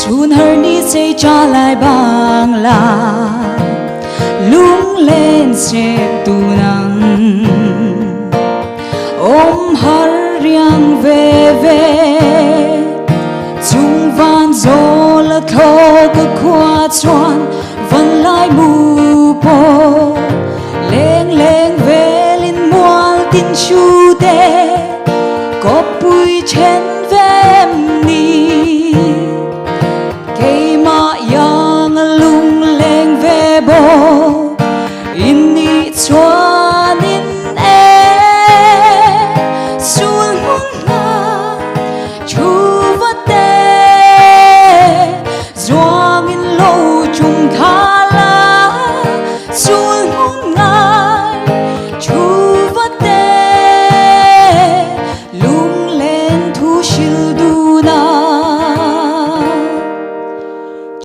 chun hở ni say trả lại bằng là lung lên xếp tu nắng ôm hở riêng về về chung van gió là khâu cơ qua choan vẫn lại mù